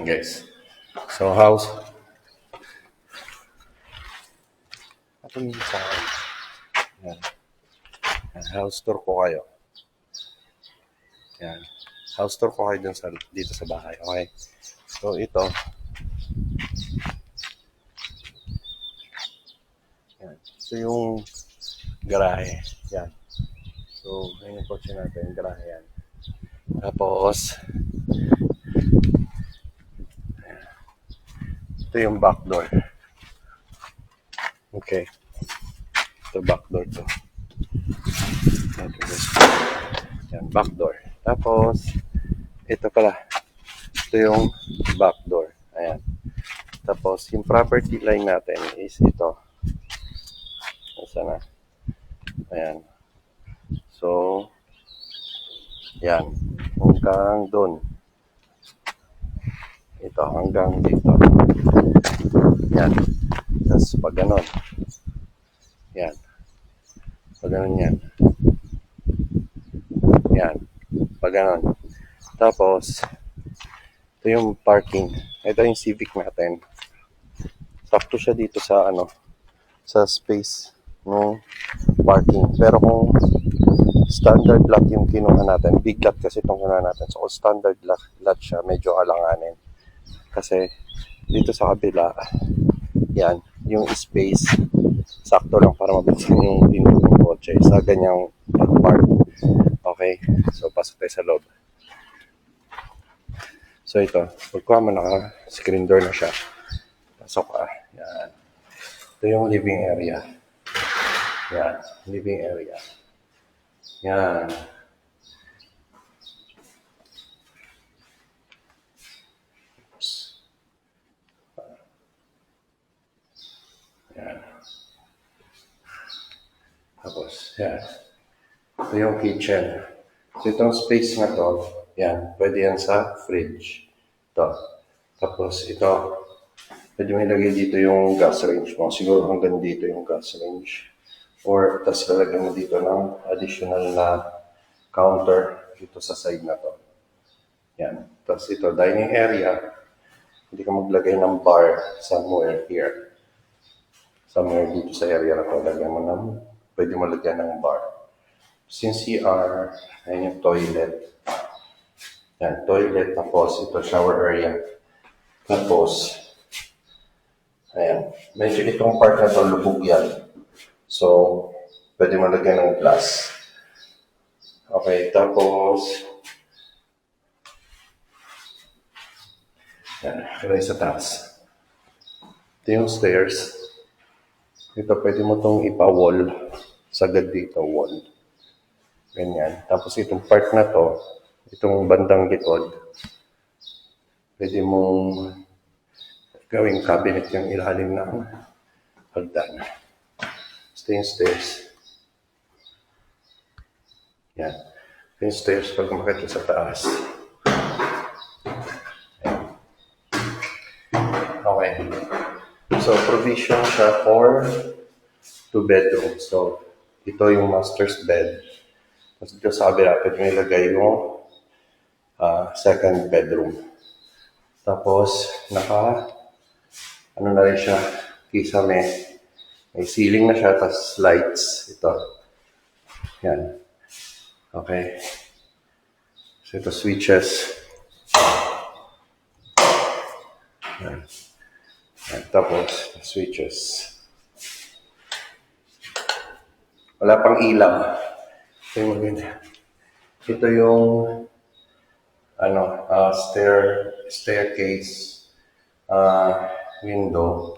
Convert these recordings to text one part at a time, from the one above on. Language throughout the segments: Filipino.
Guys. So, house. Ito yung sa akin. Yan. House tour ko kayo. Yan. House tour ko kayo dito sa bahay. Okay? So, ito. Yan. Ito yung garahe. Yan. So, ayun yung kotse natin. Garahe yan. Tapos, ito yung back door. Okay. Ito back door to. Yan, back door. Tapos, ito pala. Ito yung back door. Ayan. Tapos, yung property line natin is ito. Asa na? Ayan. So, yan. Hanggang doon. Ito, hanggang dito. Yan. Tapos, pag ganon. Yan. Pag ganon yan. Yan. Pag ganon. Tapos, ito yung parking. Ito yung Civic natin. Sakto siya dito sa sa space ng parking. Pero kung standard lot yung kinuha natin, big lot kasi itong kinuha natin. So, standard lot siya, medyo alanganin. Kasi dito sa kabila, yan, yung space, sakto lang para mabuksan yung pinto ng kotse sa ganyang park. Okay, so pasok tayo sa loob. So ito, pagkuha mo naka-screen door na siya. Pasok ka. Yan. Ito yung living area. Yan, living area. Yan. Oops. Yan. Tapos, yan. Ito yung kitchen. So itong space na to, yan, pwede yan sa fridge. Ito. Tapos ito, pwede mo ilagay dito yung gas range mo. Siguro hanggang dito yung gas range. Or, tapos lalagyan mo dito ng additional na counter dito sa side na to. Yan. Tapos ito, dining area. Hindi ka maglagay ng bar somewhere here. Somewhere dito sa area na to, lagyan mo pwede mo lagyan ng bar. Since CR, ayan yung toilet. Yan, toilet. Tapos ito, shower area. Tapos, ayan. Medyo itong part na to, lubog yan. So, pwede mo lagyan ng glass. Okay, tapos, yan, kaya sa taas. Ito yung stairs. Ito, pwede mo itong ipa-wall. Sagad dito, wall. Ganyan. Tapos itong part na to, itong bandang likod, pwede mong gawing cabinet yung ilalim ng hagdan. Ito yung stairs. Yan. Ito yung stairs pag makita sa taas. Yan. Okay. So, provision siya for 2 bedrooms. So, ito yung master's bed. Tapos dito sa kabila, pwede mo ilagay yung second bedroom. Tapos, ano na rin siya, kisame. May ceiling na siya, tapos lights. Ito. Yan. Okay. So, ito switches. Yan. Yan. Tapos, switches. Wala pang ilaw. Ito yung maganda. Ito yung staircase window.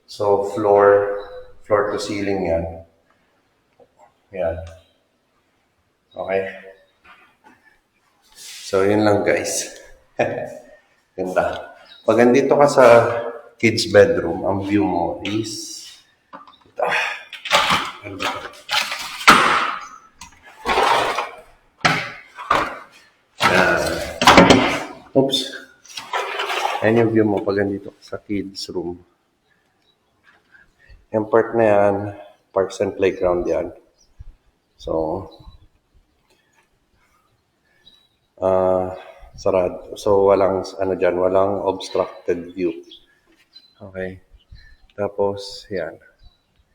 So floor to ceiling yan. Yan. Okay. So yun lang guys. Ganda. Pag andito ka sa kids bedroom, ang view mo is ito. Oops. Ayan yung view mo pag nandito sa kids room. Yung part na yan, parks and playground yan. So, sarado. So, walang, ano dyan, walang obstructed view. Okay. Tapos, yan.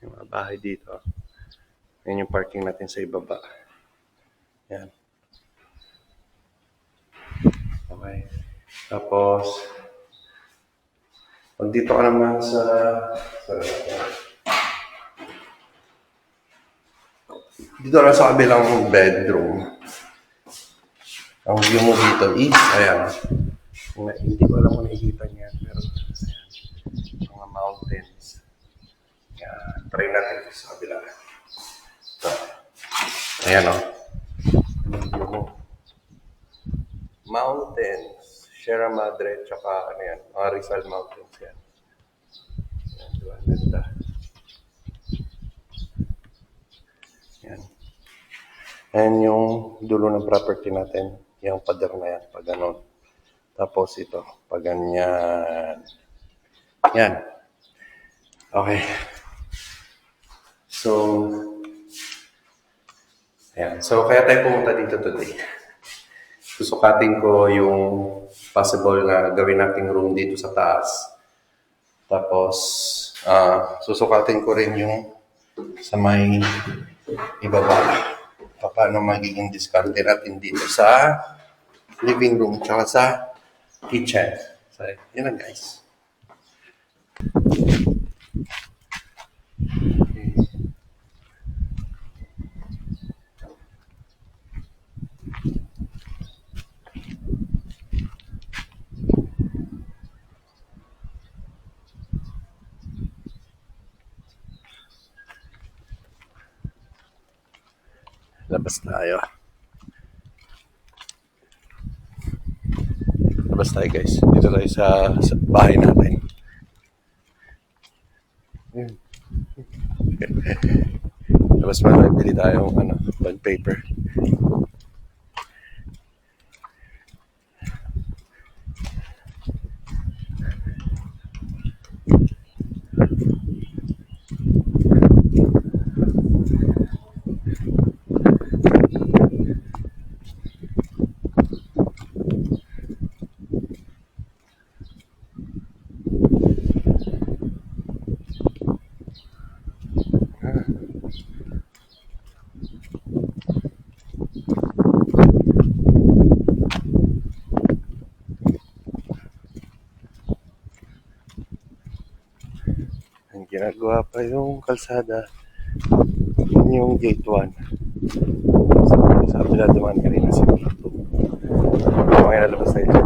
Yung mga bahay dito. Yan yung parking natin sa ibaba. Yan. Okay. Tapos, pag dito ka naman sa dito na sa kabilang bedroom. Ang view mo dito is, ayan. Hindi ko alam kung nakikita niya, pero ayan, mga mountains. Ayan, try natin ito sa kabila. Ito. Ayan o. Ang view mo. Mountains. Sierra Madre, tsaka ano yan, mga Rizal Mountains yan. Ayan, diba? Ganda. Yan. Ayan yung dulo ng property natin. Yung pader na yan, pag ganon. Tapos ito, pag ganyan. Yan. Okay. So, ayan. So, kaya tayo pumunta dito today. Susukatin ko yung possible na gawin nating room dito sa taas. Tapos, susukatin ko rin yung sa may ibaba. Paano magiging diskarte natin dito sa living room tsaka sa kitchen. So, yun lang guys. Labas tayo. Labas tayo guys. Dito tayo sa bahay natin. Labas pa tayo. Bili tayong bond paper. Ginagawa pa yung kalsada. Yun yung gate 1. Sabi na duman kanina si Pito. Mga lalabas tayo.